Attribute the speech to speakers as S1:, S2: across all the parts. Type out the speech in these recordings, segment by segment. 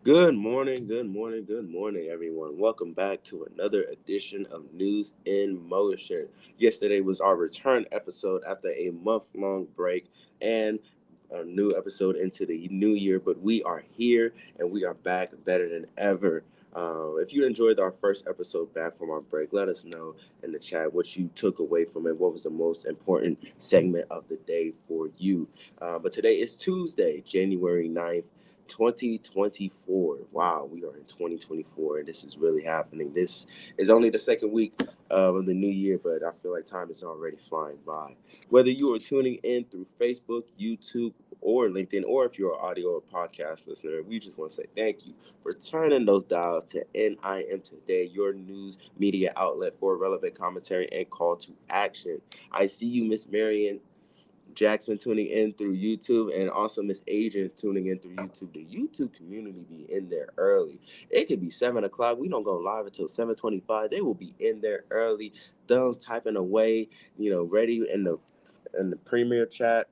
S1: Good morning, good morning, good morning, everyone. Welcome back to another edition of News in Motion. Yesterday was our return episode after a month-long break and a new episode into the new year, but we are here and we are back better than ever. If you enjoyed our first episode back from our break, let us know in the chat what you took away from it. What was the most important segment of the day for you? But today is Tuesday, January 9th. 2024. Wow, we are in 2024 and this is really happening. This is only the second week of the new year, but I feel like time is already flying by. Whether you are tuning in through Facebook, YouTube, or LinkedIn, or if you're an audio or podcast listener, we just want to say thank you for turning those dials to NIM Today, your news media outlet for relevant commentary and call to action. I see you, Miss Marion Jackson tuning in through YouTube, and also Miss Adrian tuning in through YouTube. The YouTube community be in there early. It could be 7 o'clock. We don't go live until 7:25. They will be in there early, done typing away, ready in the premiere chat.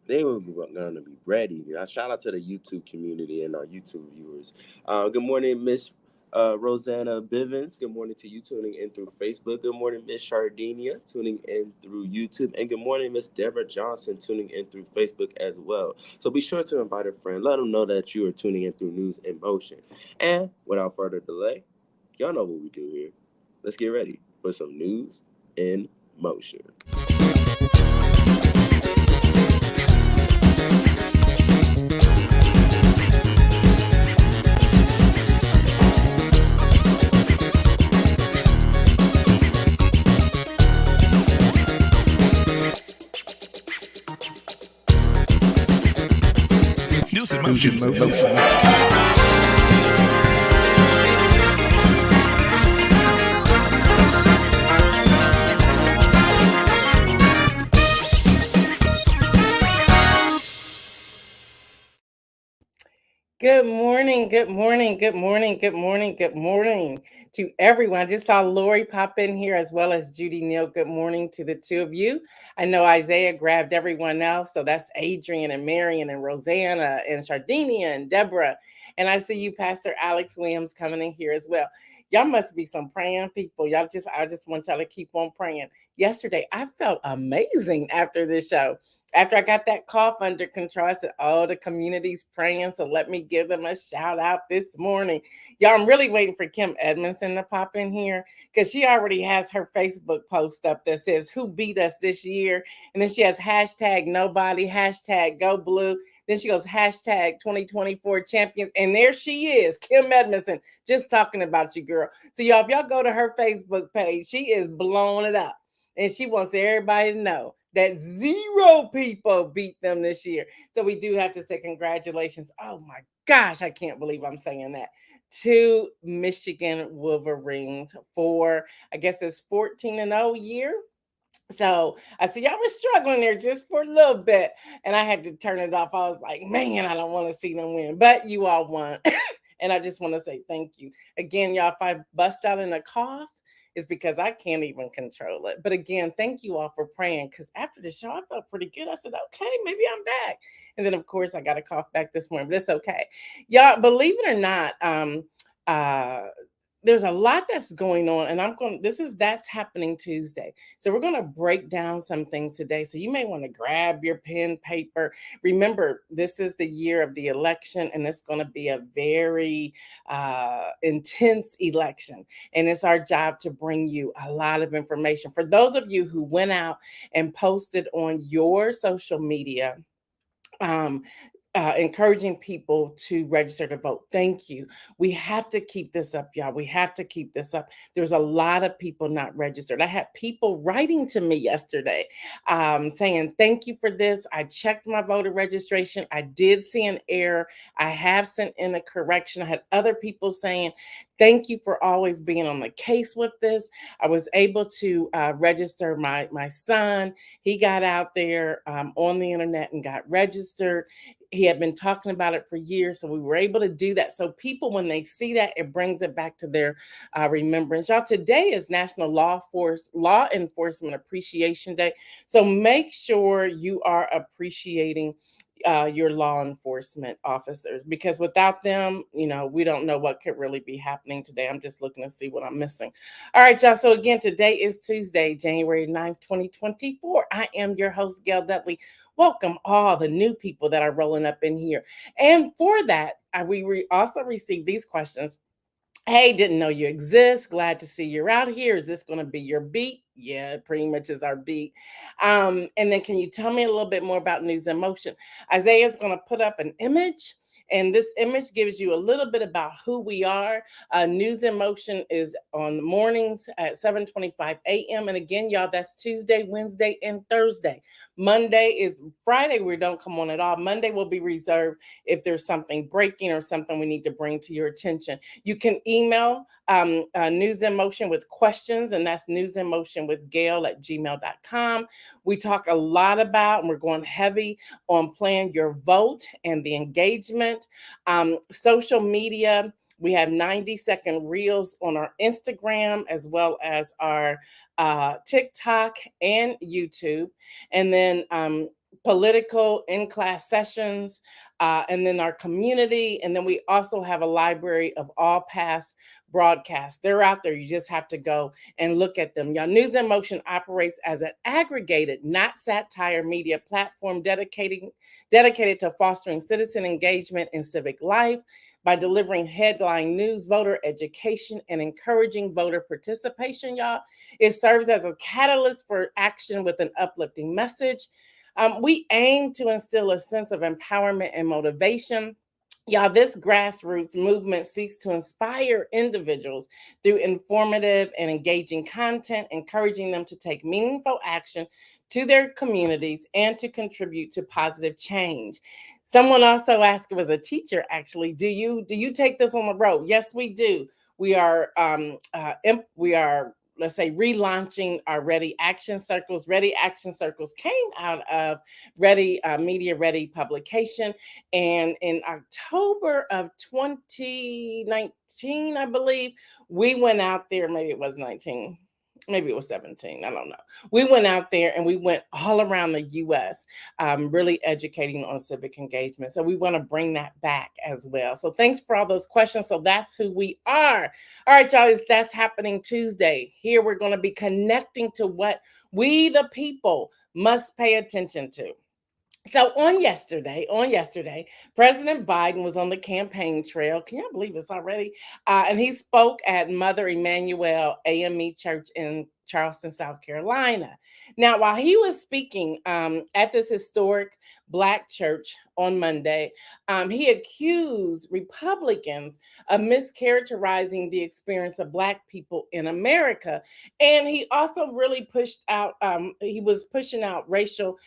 S1: They were going to be ready. Shout out to the YouTube community and our YouTube viewers. Good morning, Miss Rosanna Bivens. Good morning to you tuning in through Facebook. Good morning, Miss Shardinia tuning in through YouTube. And good morning, Miss Deborah Johnson tuning in through Facebook as well. So be sure to invite a friend. Let them know that you are tuning in through News in Motion. And without further delay, y'all know what we do here. Let's get ready for some News in Motion.
S2: News in Motion.
S3: Good morning, good morning, good morning, good morning, good morning to everyone. I just saw Lori pop in here as well as Judy Neal. Good morning to the two of you. I know Isaiah grabbed everyone else. So that's Adrian and Marion and Rosanna and Shardinia and Deborah. And I see you, Pastor Alex Williams, coming in here as well. Y'all must be some praying people. I just want y'all to keep on praying. Yesterday, I felt amazing after this show. After I got that cough under control, I said, oh, the community's praying, so let me give them a shout out this morning. Y'all, I'm really waiting for Kim Edmondson to pop in here because she already has her Facebook post up that says, who beat us this year? And then she has hashtag nobody, hashtag go blue. Then she goes, hashtag 2024 champions. And there she is, Kim Edmondson, just talking about you, girl. So y'all, if y'all go to her Facebook page, she is blowing it up. And she wants everybody to know that 0 people beat them this year. So we do have to say congratulations. Oh my gosh, I can't believe I'm saying that. To Michigan Wolverines for, I guess it's 14-0 year. So I said, y'all were struggling there just for a little bit. And I had to turn it off. I was like, man, I don't want to see them win. But you all won. And I just want to say thank you. Again, y'all, if I bust out in a cough, is because I can't even control it. But again, thank you all for praying because after the show, I felt pretty good. I said, okay, maybe I'm back. And then, of course, I got a cough back this morning, but it's okay. Y'all, believe it or not, there's a lot that's going on, and that's happening Tuesday. So we're going to break down some things today. So you may want to grab your pen, paper. Remember, this is the year of the election, and it's going to be a very intense election. And it's our job to bring you a lot of information. For those of you who went out and posted on your social media, encouraging people to register to vote. Thank you. We have to keep this up, y'all. We have to keep this up. There's a lot of people not registered. I had people writing to me yesterday saying, thank you for this. I checked my voter registration. I did see an error. I have sent in a correction. I had other people saying, thank you for always being on the case with this. I was able to register my son. He got out there on the internet and got registered. He had been talking about it for years, so we were able to do that. So people, when they see that, it brings it back to their remembrance. Y'all, today is National Law Enforcement Appreciation Day. So make sure you are appreciating your law enforcement officers, because without them, we don't know what could really be happening today. I'm just looking to see what I'm missing. All right, y'all. So again, today is Tuesday, January 9th, 2024. I am your host, Gail Dudley. Welcome all the new people that are rolling up in here. And for that, we also received these questions. Hey, didn't know you exist. Glad to see you're out here. Is this going to be your beat? Yeah, it pretty much is our beat. And then can you tell me a little bit more about News in Motion? Isaiah is going to put up an image. And this image gives you a little bit about who we are. News in Motion is on the mornings at 7:25 a.m. And again, y'all, that's Tuesday, Wednesday, and Thursday. Monday is Friday. We don't come on at all. Monday will be reserved if there's something breaking or something we need to bring to your attention. You can email News in Motion with questions, and that's newsinmotionwithgail@gmail.com. We talk a lot about, and we're going heavy on Plan Your Vote and the engagement. Social media, we have 90-second reels on our Instagram as well as our TikTok and YouTube. And then political in-class sessions, and then our community. And then we also have a library of all past broadcasts. They're out there. You just have to go and look at them. Y'all, News in Motion operates as an aggregated, not satire media platform dedicated to fostering citizen engagement in civic life by delivering headline news, voter education, and encouraging voter participation, y'all. It serves as a catalyst for action with an uplifting message. We aim to instill a sense of empowerment and motivation. Y'all, this grassroots movement seeks to inspire individuals through informative and engaging content, encouraging them to take meaningful action to their communities and to contribute to positive change. Someone also asked, it was a teacher actually, do you take this on the road? Yes, we do. We are let's say relaunching our Ready Action Circles. Ready Action Circles came out of Ready Media Ready publication, and in October of 2019, I believe, we went out there. Maybe it was 19. Maybe it was 17. I don't know. We went out there and we went all around the U.S., really educating on civic engagement. So we want to bring that back as well. So thanks for all those questions. So that's who we are. All right, y'all, that's happening Tuesday. Here we're going to be connecting to what we, the people, must pay attention to. So on yesterday, President Biden was on the campaign trail. Can you believe it's already? And he spoke at Mother Emanuel AME Church in Charleston, South Carolina. Now, while he was speaking at this historic Black church on Monday, he accused Republicans of mischaracterizing the experience of Black people in America. And he also really he was pushing out racial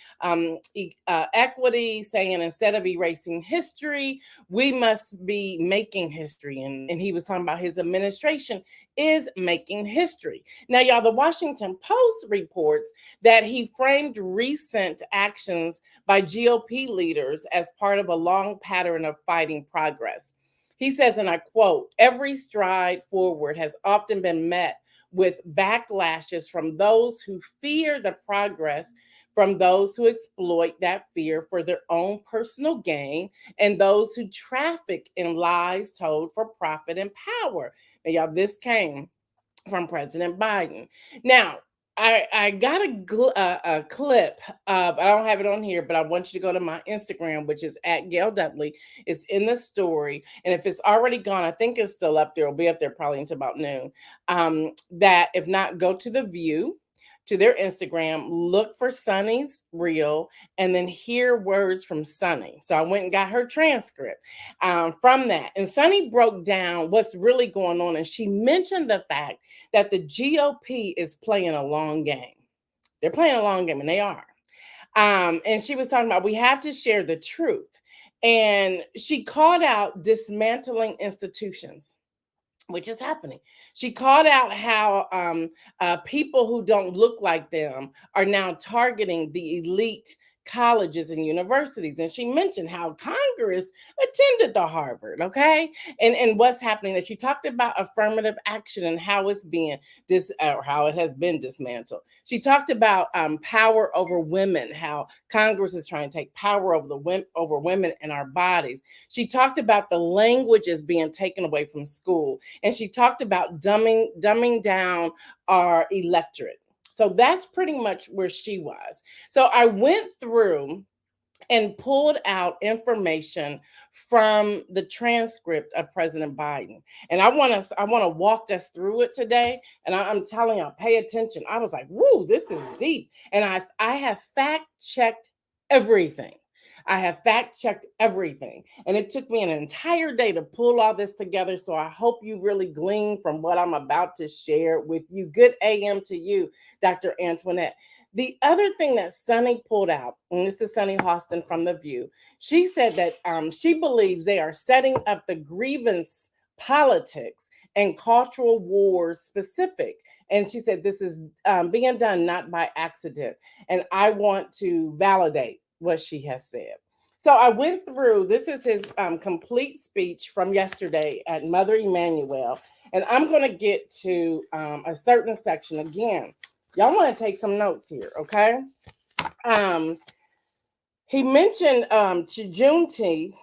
S3: equity, saying instead of erasing history, we must be making history. And he was talking about his administration is making history. Now, y'all, the Washington Post reports that he framed recent actions by GOP leaders as part of a long pattern of fighting progress. He says, and I quote, "Every stride forward has often been met with backlashes from those who fear the progress, from those who exploit that fear for their own personal gain, and those who traffic in lies told for profit and power." Now, y'all, this came from President Biden. Now, I got a clip of, I don't have it on here, but I want you to go to my Instagram, which is at Gail Dudley. It's in the story. And if it's already gone, I think it's still up there. It'll be up there probably until about noon. That if not, go to the view, to their Instagram, look for Sunny's reel, and then hear words from Sunny. So I went and got her transcript from that. And Sunny broke down what's really going on. And she mentioned the fact that the GOP is playing a long game. They're playing a long game, and they are. And she was talking about we have to share the truth. And she called out dismantling institutions, which is happening. She called out how people who don't look like them are now targeting the elite colleges and universities. And she mentioned how Congress attended the Harvard, okay? And what's happening, that she talked about affirmative action and how it's being or how it has been dismantled. She talked about power over women, how Congress is trying to take power over over women in our bodies. She talked about the languages being taken away from school, and she talked about dumbing down our electorate. So that's pretty much where she was. So I went through and pulled out information from the transcript of President Biden. And I want to walk us through it today. And I'm telling y'all, pay attention. I was like, whoo, this is deep. And I have fact checked everything. I have fact checked everything. And it took me an entire day to pull all this together. So I hope you really glean from what I'm about to share with you. Good AM to you, Dr. Antoinette. The other thing that Sunny pulled out, and this is Sunny Hostin from The View, she said that she believes they are setting up the grievance politics and cultural wars specific. And she said this is being done not by accident. And I want to validate what she has said. So I went through, this is his complete speech from yesterday at Mother Emanuel. And I'm going to get to a certain section again. Y'all want to take some notes here, okay? He mentioned Juneteenth,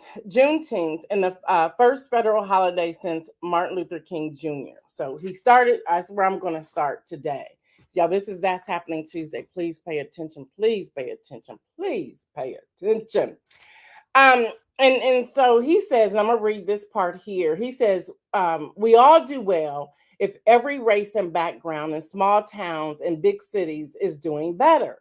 S3: and the first federal holiday since Martin Luther King Jr. So he started. That's where I'm going to start today. So y'all, that's happening Tuesday. Please pay attention. Please pay attention. Please pay attention. Um, and so he says, and I'm gonna read this part here. He says, we all do well if every race and background in small towns and big cities is doing better.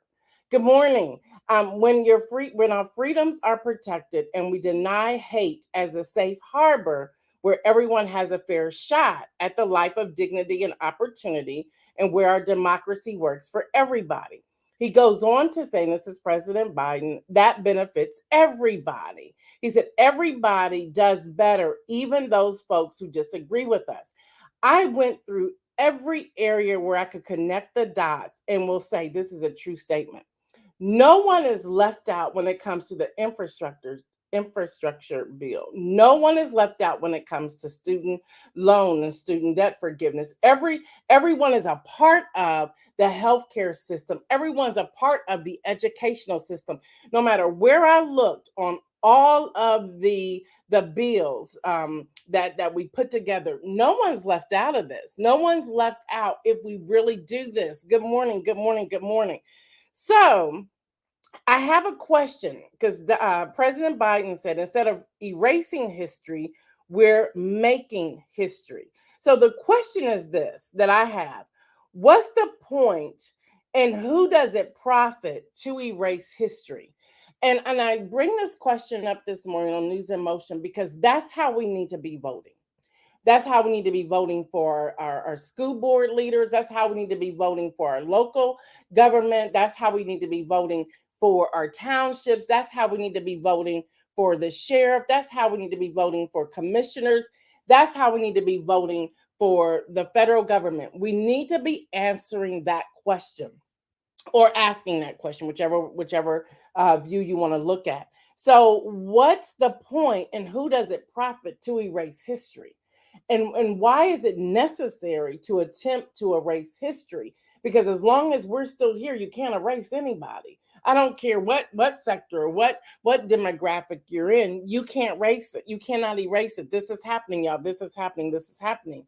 S3: Good morning. When our freedoms are protected and we deny hate as a safe harbor where everyone has a fair shot at the life of dignity and opportunity, and where our democracy works for everybody. He goes on to say, and this is President Biden, that benefits everybody. He said, everybody does better, even those folks who disagree with us. I went through every area where I could connect the dots and will say this is a true statement. No one is left out when it comes to the infrastructure bill. No one is left out when it comes to student loan and student debt forgiveness. Everyone is a part of the healthcare system. Everyone's a part of the educational system. No matter where I looked on all of the bills that we put together, no one's left out of this. No one's left out if we really do this. Good morning, good morning, good morning. So I have a question because President Biden said instead of erasing history, we're making history. So the question is this that I have: what's the point, and who does it profit to erase history? And I bring this question up this morning on News in Motion because that's how we need to be voting. That's how we need to be voting for our school board leaders. That's how we need to be voting for our local government. That's how we need to be voting for our townships. That's how we need to be voting for the sheriff. That's how we need to be voting for commissioners. That's how we need to be voting for the federal government. We need to be answering that question or asking that question, whichever view you want to look at. So what's the point, and who does it profit to erase history? And why is it necessary to attempt to erase history? Because as long as we're still here, you can't erase anybody. I don't care what sector or what demographic you're in, you can't erase it. You cannot erase it. This is happening, y'all. This is happening. This is happening.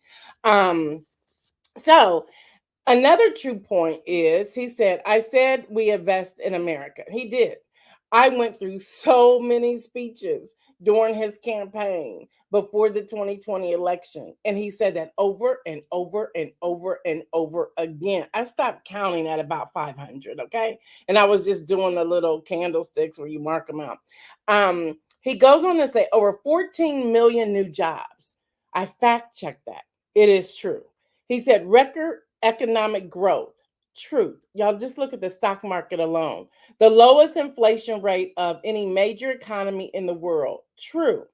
S3: So another true point is he said, I said we invest in America. He did. I went through so many speeches during his campaign before the 2020 election. And he said that over and over and over and over again. I stopped counting at about 500, okay? And I was just doing the little candlesticks where you mark them out. He goes on to say over 14 million new jobs. I fact checked that. It is true. He said record economic growth. Truth. Y'all just look at the stock market alone. The lowest inflation rate of any major economy in the world. True.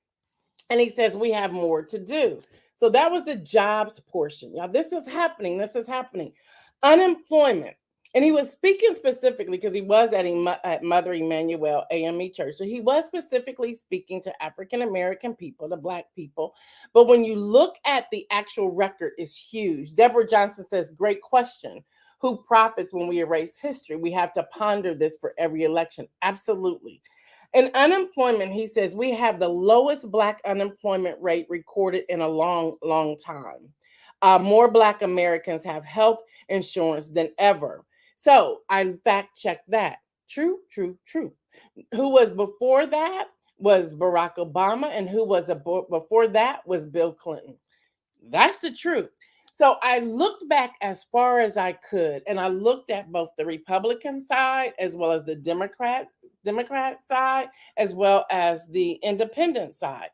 S3: And he says we have more to do. So that was the jobs portion. Y'all, this is happening. This is happening. Unemployment. And he was speaking specifically because he was at Mother Emanuel AME Church. So he was specifically speaking to African American people, the Black people. But when you look at the actual record, it's huge. Deborah Johnson says, great question. Who profits when we erase history? We have to ponder this for every election. Absolutely. In unemployment, he says, we have the lowest Black unemployment rate recorded in a long, long time. More Black Americans have health insurance than ever. So I fact checked that. True, true, true. Who was before that was Barack Obama, and who was before that was Bill Clinton. That's the truth. So I looked back as far as I could, and I looked at both the Republican side as well as the Democrat side, as well as the independent side.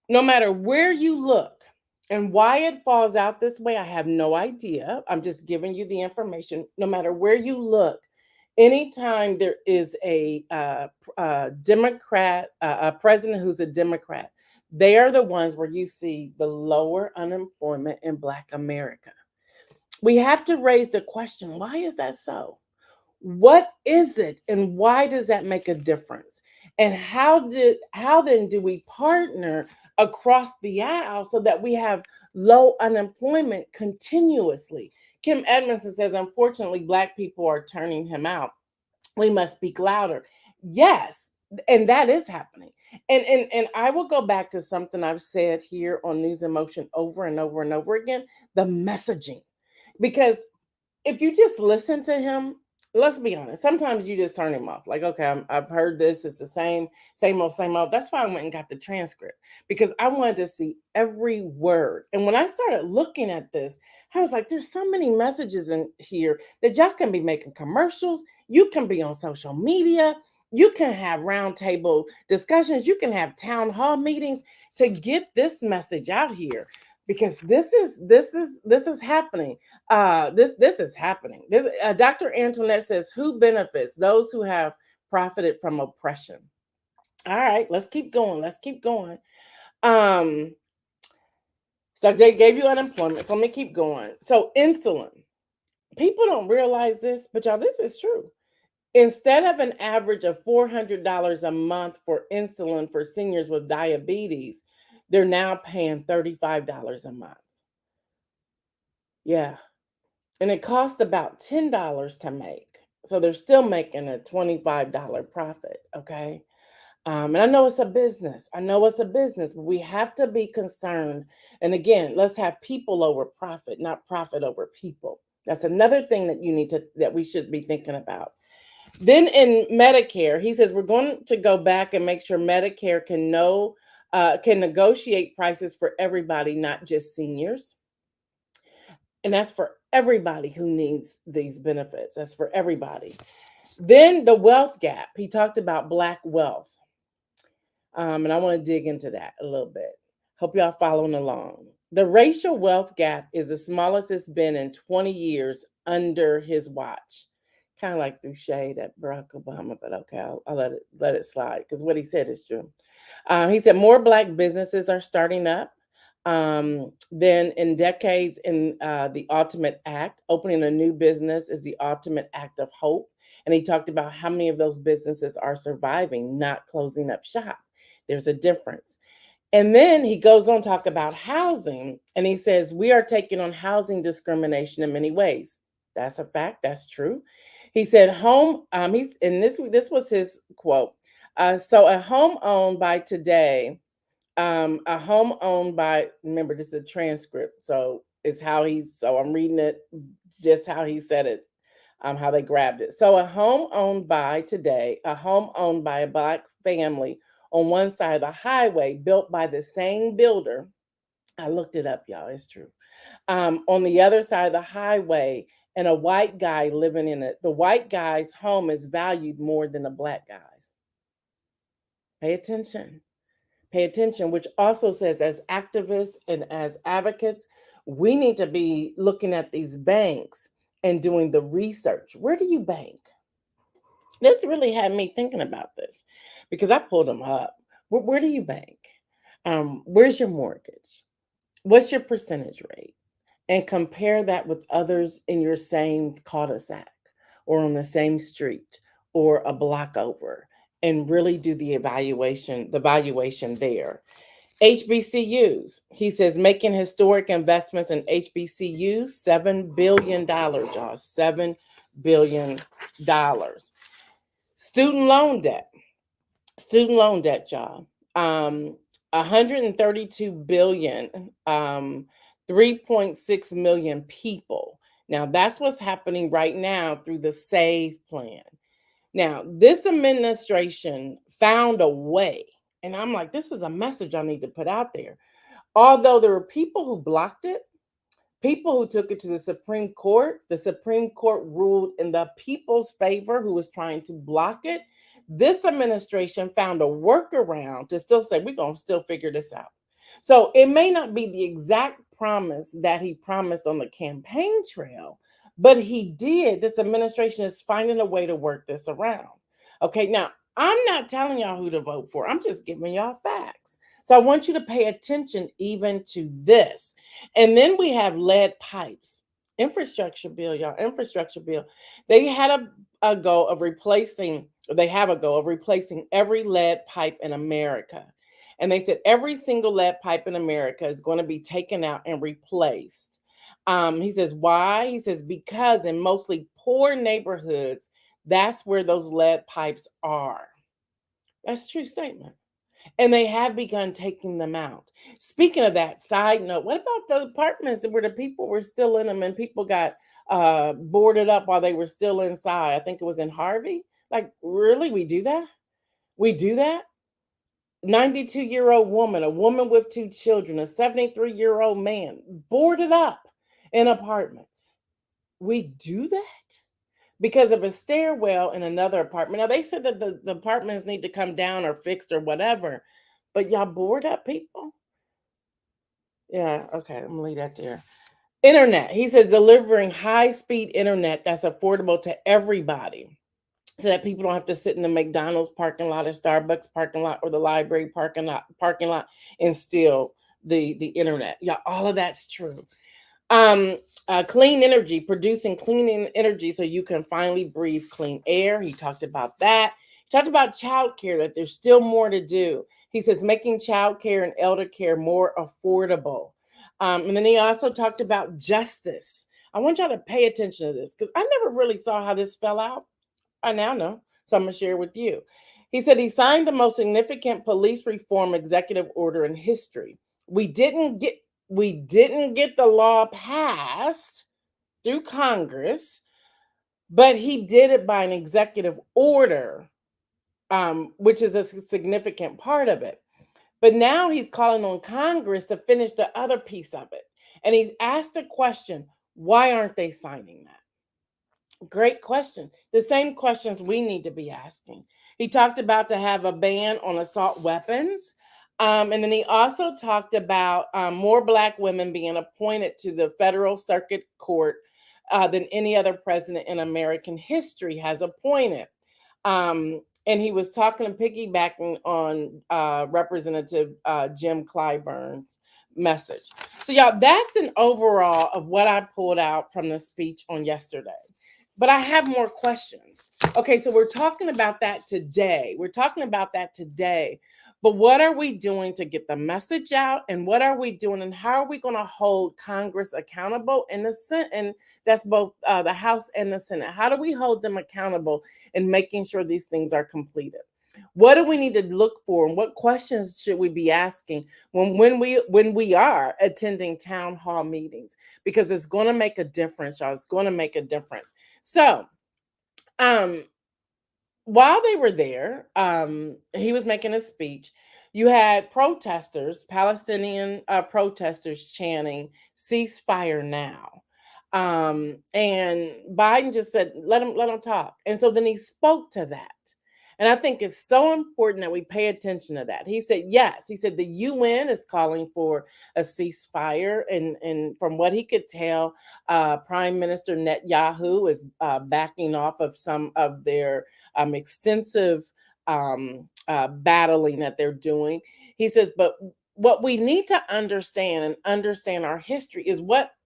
S3: No matter where you look and why it falls out this way, I have no idea. I'm just giving you the information. No matter where you look, anytime there is a Democrat, a president who's a Democrat, they are the ones where you see the lower unemployment in Black America. We have to raise the question, why is that so? What is it and why does that make a difference? And how then do we partner across the aisle so that we have low unemployment continuously? Kim Edmondson says, unfortunately, Black people are turning him out. We must speak louder. Yes, and that is happening. And I will go back to something I've said here on News and Motion over and over and over again, the messaging. Because if you just listen to him, let's be honest, sometimes you just turn him off. Like, okay, I've heard this. It's the same old, same old. That's why I went and got the transcript because I wanted to see every word. And when I started looking at this, I was like, there's so many messages in here that y'all can be making commercials. You can be on social media. You can have roundtable discussions. You can have town hall meetings to get this message out here because this is happening. This is happening. This Dr. Antoinette says, "Who benefits? Those who have profited from oppression." All right, let's keep going. Let's keep going. Um, so they gave you unemployment. So let me keep going. So insulin. People don't realize this, but y'all, this is true. Instead of an average of $400 a month for insulin for seniors with diabetes, they're now paying $35 a month. Yeah, and it costs about $10 to make. So they're still making a $25 profit. Okay. And I know it's a business. I know it's a business, but we have to be concerned. And again, let's have people over profit, not profit over people. That's another thing that we should be thinking about. Then in Medicare, he says we're going to go back and make sure Medicare can negotiate prices for everybody, not just seniors. And that's for everybody who needs these benefits. That's for everybody. Then the wealth gap. He talked about Black wealth. And I want to dig into that a little bit. Hope y'all following along. The racial wealth gap is the smallest it's been in 20 years under his watch. Kind of like through shade at Barack Obama, but okay, I'll let it slide because what he said is true. He said more Black businesses are starting up than in decades in the ultimate act. Opening a new business is the ultimate act of hope. And he talked about how many of those businesses are surviving, not closing up shop. There's a difference. And then he goes on to talk about housing, and he says we are taking on housing discrimination in many ways. That's a fact. That's true. He said home. He's and this was his quote. So a home owned by today, a home owned by. Remember, this is a transcript, so it's how he's. So I'm reading it just how he said it, how they grabbed it. So a home owned by today, a home owned by a Black family on one side of the highway, built by the same builder. I looked it up, y'all. It's true. On the other side of the highway, and a white guy living in it. The white guy's home is valued more than the Black guy's. Pay attention. Pay attention, which also says, as activists and as advocates, we need to be looking at these banks and doing the research. Where do you bank? This really had me thinking about this because I pulled them up. Where do you bank? Where's your mortgage? What's your percentage rate? and compare that with others in your same cul-de-sac or on the same street or a block over, and really do the evaluation there. HBCUs. He says making historic investments in HBCUs, $7 billion, y'all. $7 billion. Student loan debt. Student loan debt, y'all. 132 billion, 3.6 million people. Now that's what's happening right now through the SAVE plan. Now, this administration found a way, and I'm like, this is a message I need to put out there. Although there were people who blocked it, people who took it to the Supreme Court ruled in the people's favor who was trying to block it. This administration found a workaround to still say, we're going to still figure this out. So it may not be the exact promise that he promised on the campaign trail, but he did. This administration is finding a way to work this around. Okay, now I'm not telling y'all who to vote for, I'm just giving y'all facts. So I want you to pay attention even to this. And then we have lead pipes. Infrastructure bill, y'all, infrastructure bill. They had a goal of replacing, they have a goal of replacing every lead pipe in America. And they said every single lead pipe in America is going to be taken out and replaced. He says, why? He says, because in mostly poor neighborhoods, that's where those lead pipes are. That's a true statement. And they have begun taking them out. Speaking of that, side note, what about the apartments where the people were still in them and people got boarded up while they were still inside? I think it was in Harvey. Like, really? We do that? We do that? 92-year-old woman, a woman with two children, a 73-year-old man boarded up in apartments. We do that because of a stairwell in another apartment. Now, they said that the apartments need to come down or fixed or whatever, but y'all board up people? Yeah, okay, I'm gonna leave that there. Internet. He says delivering high speed internet that's affordable to everybody so that people don't have to sit in the McDonald's parking lot or Starbucks parking lot or the library parking lot and steal the internet. Yeah, all of that's true. Um, Clean energy, producing clean energy so you can finally breathe clean air. He talked about that. He talked about childcare, that there's still more to do. He says making childcare and elder care more affordable. And then he also talked about justice. I want y'all to pay attention to this because I never really saw how this fell out. I now know, so I'm going to share with you. He said he signed the most significant police reform executive order in history. We didn't get we didn't get the law passed through Congress, but he did it by an executive order, which is a significant part of it. But now he's calling on Congress to finish the other piece of it. And he's asked the question, why aren't they signing that? Great question. The same questions we need to be asking. He talked about to have a ban on assault weapons. And then he also talked about more Black women being appointed to the federal circuit court than any other president in American history has appointed. And he was talking and piggybacking on Representative Jim Clyburn's message. So, y'all, that's an overall of what I pulled out from the speech on yesterday. But I have more questions. Okay, so we're talking about that today. We're talking about that today. But what are we doing to get the message out? And what are we doing? And how are we going to hold Congress accountable in the Senate? And that's both the House and the Senate. How do we hold them accountable in making sure these things are completed? What do we need to look for, and what questions should we be asking when we are attending town hall meetings? Because it's going to make a difference, y'all. It's going to make a difference. So, while they were there, he was making a speech. You had protesters, Palestinian protesters chanting, ceasefire now. And Biden just said, let him talk. And so then he spoke to that. And I think it's so important that we pay attention to that. He said, yes, he said the UN is calling for a ceasefire. And from what he could tell, Prime Minister Netanyahu is backing off of some of their extensive battling that they're doing. He says, but what we need to understand and understand our history is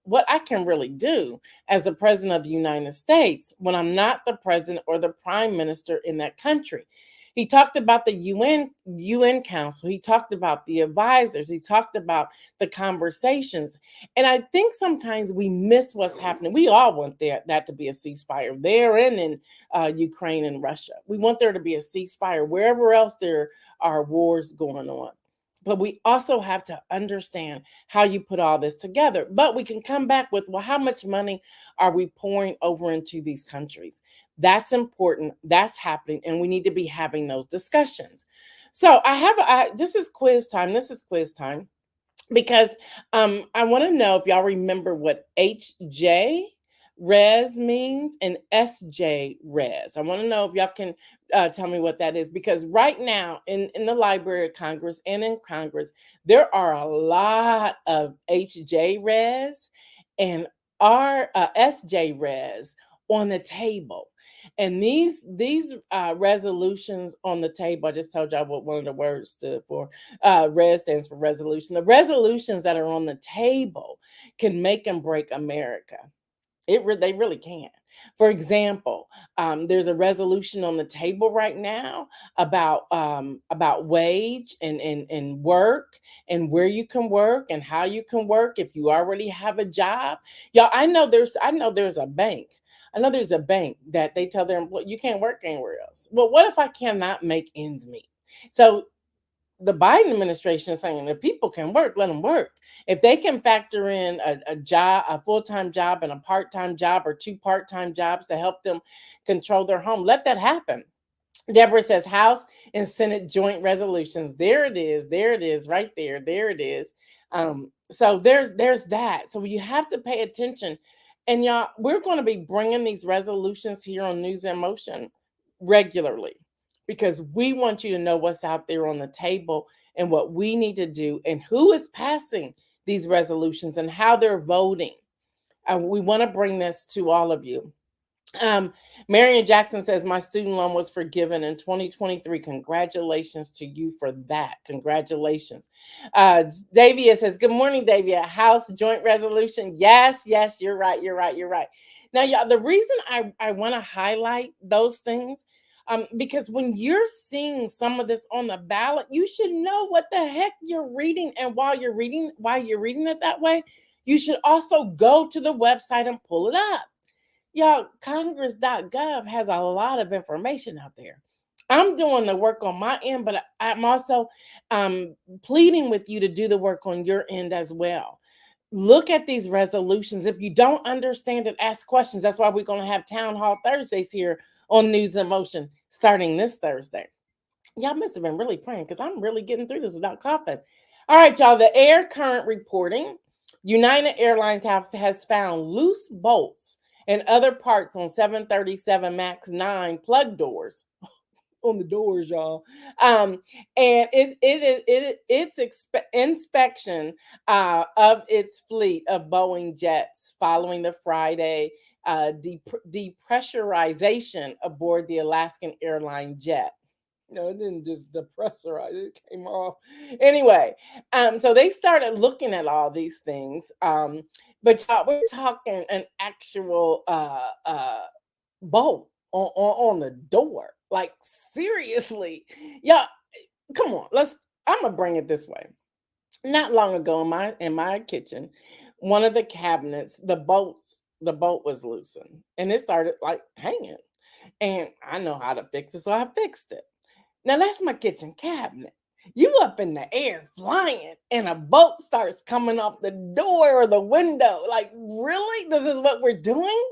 S3: what I can really do as the president of the United States when I'm not the president or the prime minister in that country. He talked about the UN Council. He talked about the advisors. He talked about the conversations. And I think sometimes we miss what's happening. We all want that to be a ceasefire there and in Ukraine and Russia. We want there to be a ceasefire wherever else there are wars going on. But we also have to understand how you put all this together. But we can come back with, well, how much money are we pouring over into these countries? That's important. That's happening. And we need to be having those discussions. So this is quiz time. This is quiz time because I want to know if y'all remember what HJ res means and SJ res. I want to know if y'all can tell me what that is, because right now in the Library of Congress and in Congress, there are a lot of HJ res and R SJ res on the table. And these resolutions on the table, I just told y'all what one of the words stood for. Res stands for resolution. The resolutions that are on the table can make and break America. They really can. For example, there's a resolution on the table right now about wage and work and where you can work and how you can work if you already have a job. Y'all, I know there's a bank. I know there's a bank that they tell their employees you can't work anywhere else. Well, what if I cannot make ends meet? So the Biden administration is saying if people can work, let them work. If they can factor in a job, a full-time job and a part-time job or two part-time jobs to help them control their home, let that happen. Deborah says House and Senate joint resolutions. There it is. There it is right there. There it is. So there's that. So you have to pay attention. And y'all, we're going to be bringing these resolutions here on News in Motion regularly because we want you to know what's out there on the table and what we need to do and who is passing these resolutions and how they're voting. We want to bring this to all of you. Um, Marion Jackson says, my student loan was forgiven in 2023. Congratulations to you for that. Congratulations. Davia says, good morning, Davia. House joint resolution. Yes, yes, you're right. You're right. You're right. Now, y'all, the reason I want to highlight those things, because when you're seeing some of this on the ballot, you should know what the heck you're reading. And while you're reading it that way, you should also go to the website and pull it up. Y'all, congress.gov has a lot of information out there. I'm doing the work on my end, but I'm also pleading with you to do the work on your end as well. Look at these resolutions. If you don't understand it, ask questions. That's why we're going to have Town Hall Thursdays here on News in Motion starting this Thursday. Y'all must have been really praying because I'm really getting through this without coughing. All right, y'all, the air current reporting. United Airlines has found loose bolts and other parts on 737 MAX 9 plug doors on the doors, y'all. And inspection of its fleet of Boeing jets following the Friday depressurization aboard the Alaskan airline jet. No, it didn't just depressurize, it came off. Anyway, so they started looking at all these things. But y'all, we're talking an actual bolt on the door. Like seriously. Y'all, come on, I'm gonna bring it this way. Not long ago in my kitchen, one of the cabinets, the bolt was loosened and it started like hanging. And I know how to fix it, so I fixed it. Now that's my kitchen cabinet. You up in the air flying and a bolt starts coming off the door or the window. Like, really? This is what we're doing?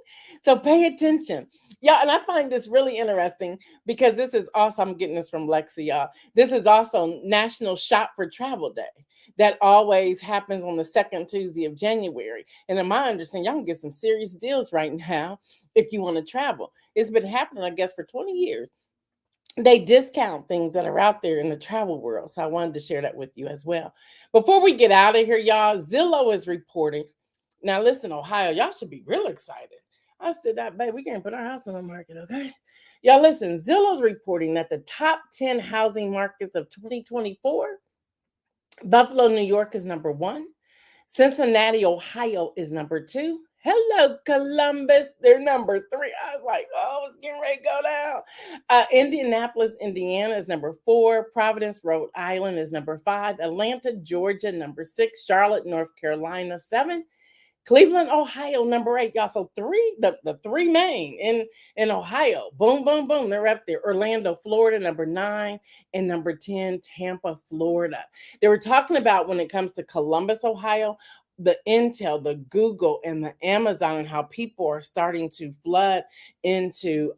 S3: So pay attention. Yeah, and I find this really interesting because this is also, I'm getting this from Lexi, y'all. This is also National Shop for Travel Day. That always happens on the second Tuesday of January. And in my understanding, y'all can get some serious deals right now if you want to travel. It's been happening, I guess, for 20 years. They discount things that are out there in the travel world. So I wanted to share that with you as well. Before we get out of here, y'all, Zillow is reporting. Now, listen, Ohio, y'all should be real excited. I said that, babe, we can't put our house on the market, okay? Y'all, listen, Zillow's reporting that the top 10 housing markets of 2024, Buffalo, New York is number one. Cincinnati, Ohio is number two. Hello, Columbus. They're number three. I was like, oh, it's getting ready to go down. Indianapolis, Indiana is number four. Providence, Rhode Island is number five. Atlanta, Georgia, number six. Charlotte, North Carolina, seven. Cleveland, Ohio, number eight. Y'all, so the three main in Ohio. Boom, boom, boom. They're up there. Orlando, Florida, number nine, and number 10, Tampa, Florida. They were talking about when it comes to Columbus, Ohio, the Intel, the Google, and the Amazon, and how people are starting to flood into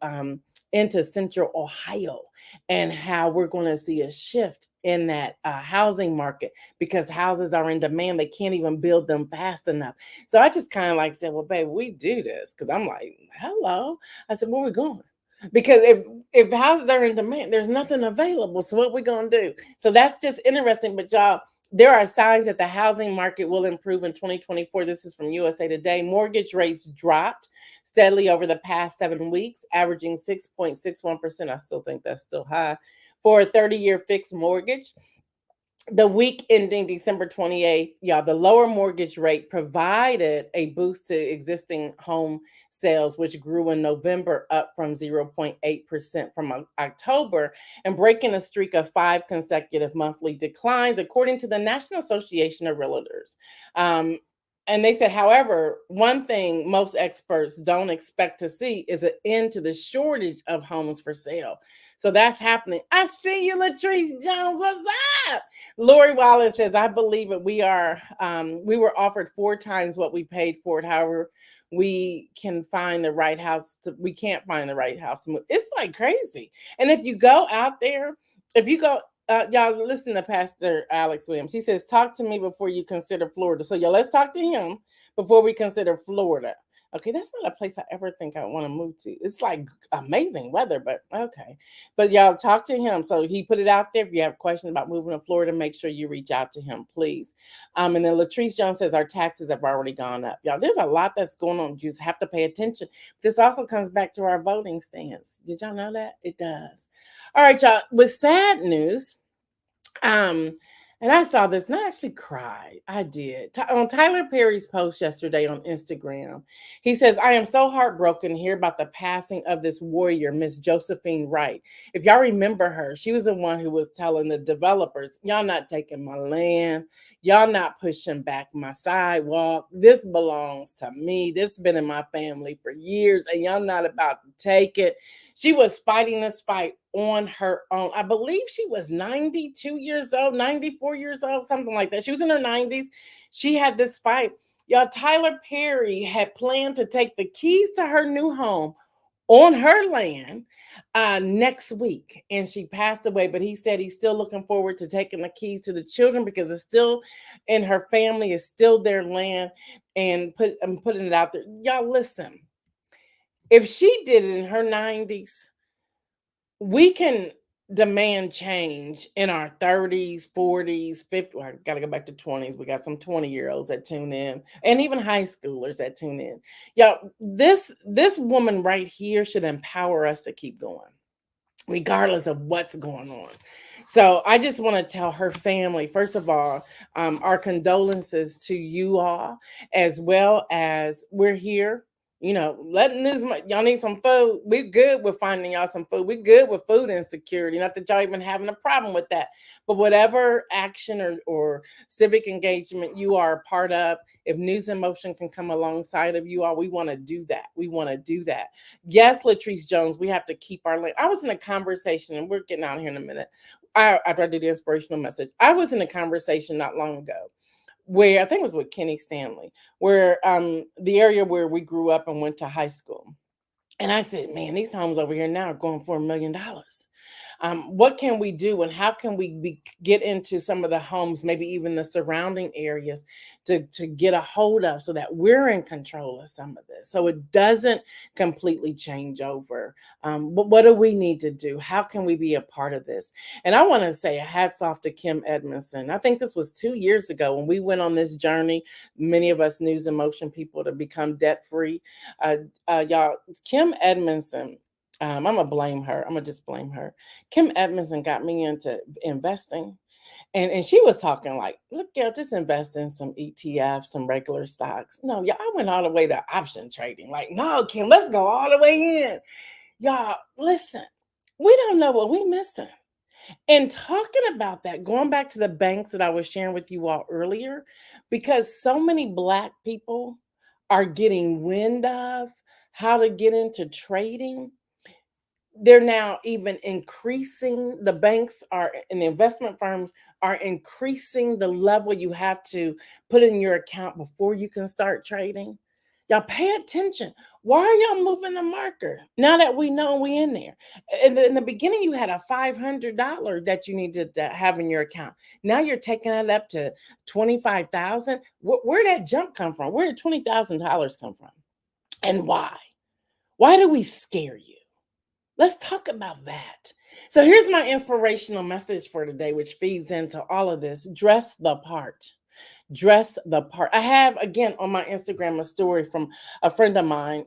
S3: into Central Ohio, and how we're going to see a shift in that housing market because houses are in demand. They can't even build them fast enough. So I just kind of like said, well, babe, we do this because I'm like, hello. I said, where we going? Because if houses are in demand, there's nothing available. So what we gonna do? So that's just interesting. But y'all, there are signs that the housing market will improve in 2024. This is from USA Today. Mortgage rates dropped steadily over the past 7 weeks, averaging 6.61%. I still think that's still high for a 30-year fixed mortgage. The week ending December 28th, y'all, the lower mortgage rate provided a boost to existing home sales, which grew in November, up from 0.8% from October, and breaking a streak of five consecutive monthly declines, according to the National Association of Realtors. Um, and they said, however, one thing most experts don't expect to see is an end to the shortage of homes for sale. So that's happening. I see you, Latrice Jones. What's up? Lori Wallace says, I believe it. We were offered four times what we paid for it. However, we can't find the right house to move. It's like crazy. And if you go out there, if you go, y'all listen to Pastor Alex Williams. He says, talk to me before you consider Florida. So y'all, let's talk to him before we consider Florida. Okay, that's not a place I ever think I want to move to. It's like amazing weather, but okay. But y'all talk to him. So he put it out there. If you have questions about moving to Florida, make sure you reach out to him, please. And then Latrice Jones says our taxes have already gone up. Y'all, there's a lot that's going on. You just have to pay attention. This also comes back to our voting stance. Did y'all know that? It does. All right, y'all. With sad news, um, and I saw this and I actually cried. I did. On Tyler Perry's post yesterday on Instagram, he says, I am so heartbroken to hear about the passing of this warrior, Miss Josephine Wright. If y'all remember her, she was the one who was telling the developers, y'all not taking my land. Y'all not pushing back my sidewalk. This belongs to me. This has been in my family for years, and y'all not about to take it. She was fighting this fight on her own. I believe she was 92 years old, 94 years old, something like that. She was in her 90s. She had this fight. Y'all, Tyler Perry had planned to take the keys to her new home on her land next week, and she passed away. But he said he's still looking forward to taking the keys to the children because it's still in her family, it's still their land, and I'm putting it out there. Y'all, listen, if she did it in her 90s, we can demand change in our 30s, 40s, 50s. Well, I got to go back to 20s. We got some 20-year-olds that tune in, and even high schoolers that tune in. Y'all, this woman right here should empower us to keep going, regardless of what's going on. So I just want to tell her family, first of all, our condolences to you all, as well as we're here. Letting this, y'all need some food. We good with finding y'all some food. We good with food insecurity. Not that y'all even having a problem with that. But whatever action or civic engagement you are a part of, if News in Motion can come alongside of you all, we want to do that. We want to do that. Yes, Latrice Jones, we have to keep our lane. I was in a conversation, and we're getting out here in a minute. After I did the inspirational message, I was in a conversation not long ago where I think it was with Kenny Stanley, where the area where we grew up and went to high school. And I said, man, these homes over here now are going for $1 million. What can we do, and how can we get into some of the homes, maybe even the surrounding areas, to get a hold of, so that we're in control of some of this, so it doesn't completely change over. But what do we need to do? How can we be a part of this? And I want to say hats off to Kim Edmondson. I think this was 2 years ago when we went on this journey, many of us News in Motion people, to become debt free. Y'all, Kim Edmondson, I'm gonna blame her. I'm gonna just blame her. Kim Edmondson got me into investing, And she was talking like, look, Gail, just invest in some ETFs, some regular stocks. No, y'all, I went all the way to option trading. Like, no, Kim, let's go all the way in. Y'all, listen, we don't know what we missing. And talking about that, going back to the banks that I was sharing with you all earlier, because so many Black people are getting wind of how to get into trading, they're now even increasing, the banks are, and the investment firms are increasing the level you have to put in your account before you can start trading. Y'all pay attention. Why are y'all moving the marker now that we know we in there? In the beginning, you had a $500 that you needed to have in your account. Now you're taking it up to 25,000. Where did that jump come from? Where did $20,000 come from? And why? Why do we scare you? Let's talk about that. So here's my inspirational message for today, which feeds into all of this. Dress the part. Dress the part. I have, again, on my Instagram, a story from a friend of mine.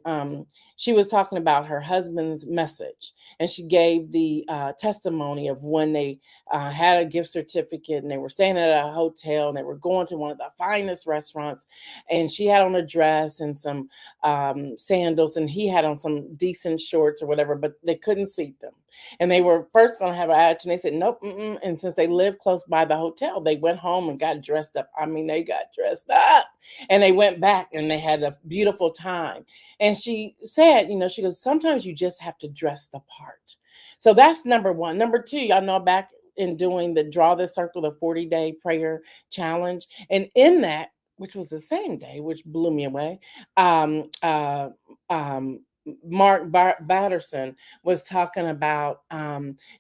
S3: She was talking about her husband's message, and she gave the testimony of when they had a gift certificate and they were staying at a hotel and they were going to one of the finest restaurants, and she had on a dress and some sandals, and he had on some decent shorts or whatever, but they couldn't seat them. And they were first going to have an attitude. And they said, nope. And since they lived close by the hotel, they went home and got dressed up. I mean, they got dressed up and they went back and they had a beautiful time. And she said, she goes, sometimes you just have to dress the part. So that's number one. Number two, y'all know, back in doing the Draw the Circle, the 40-day prayer challenge. And in that, which was the same day, which blew me away, Mark Batterson was talking about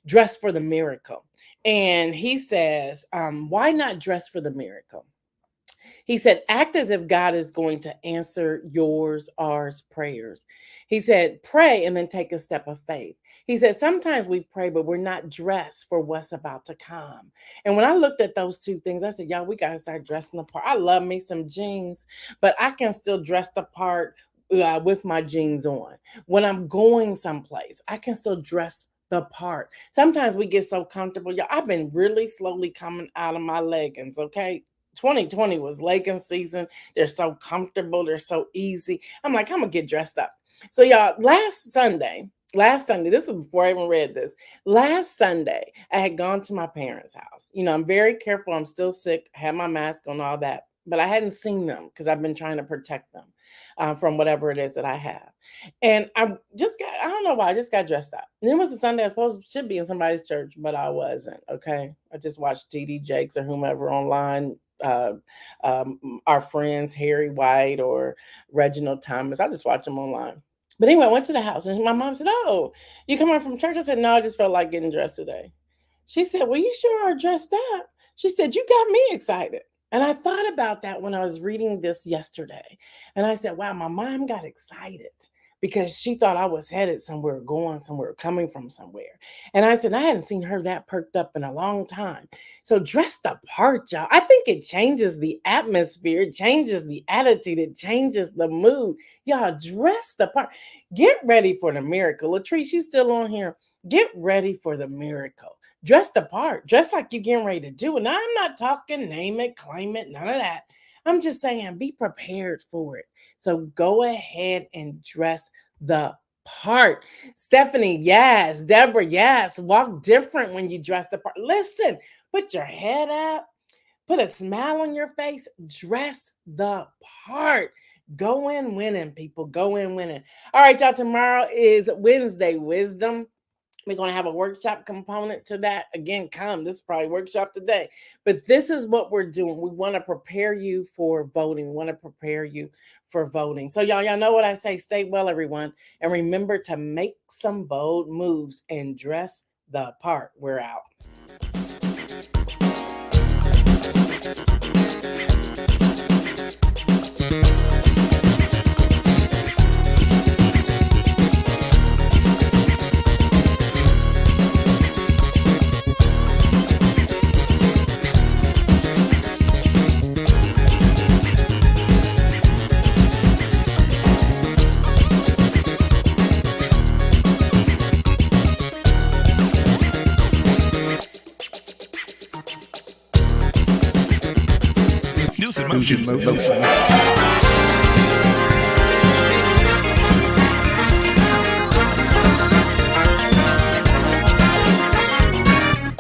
S3: dress for the miracle. And he says, why not dress for the miracle? He said, act as if God is going to answer yours, ours prayers. He said, pray and then take a step of faith. He said, sometimes we pray, but we're not dressed for what's about to come. And when I looked at those two things, I said, y'all, we got to start dressing the part. I love me some jeans, but I can still dress the part with my jeans on. When I'm going someplace, I can still dress the part. Sometimes we get so comfortable. Y'all, I've been really slowly coming out of my leggings, okay? 2020 was legging season. They're so comfortable. They're so easy. I'm like, I'm going to get dressed up. So y'all, last Sunday, this was before I even read this. Last Sunday, I had gone to my parents' house. I'm very careful. I'm still sick. I had my mask on, all that. But I hadn't seen them because I've been trying to protect them from whatever it is that I have. And I don't know why, I just got dressed up. And it was a Sunday, should be in somebody's church, but I wasn't, okay? I just watched TD Jakes or whomever online, our friends, Harry White or Reginald Thomas. I just watched them online. But anyway, I went to the house and my mom said, oh, you coming from church? I said, no, I just felt like getting dressed today. She said, well, you sure are dressed up. She said, you got me excited. And I thought about that when I was reading this yesterday. And I said, wow, my mom got excited because she thought I was headed somewhere, going somewhere, coming from somewhere. And I said, I hadn't seen her that perked up in a long time. So dress the part, y'all. I think it changes the atmosphere, it changes the attitude, it changes the mood. Y'all, dress the part. Get ready for the miracle. Latrice, you still on here? Get ready for the miracle. Dress the part. Dress like you're getting ready to do it. Now, I'm not talking name it, claim it, none of that. I'm just saying be prepared for it. So go ahead and dress the part. Stephanie, yes. Deborah, yes. Walk different when you dress the part. Listen, put your head up. Put a smile on your face. Dress the part. Go in winning, people. Go in winning. All right, y'all. Tomorrow is Wednesday Wisdom. We're going to have a workshop component to that. Again, this is probably workshop today. But this is what we're doing. We want to prepare you for voting. We want to prepare you for voting. So y'all know what I say. Stay well, everyone. And remember to make some bold moves and dress the part. We're out.
S2: emotion.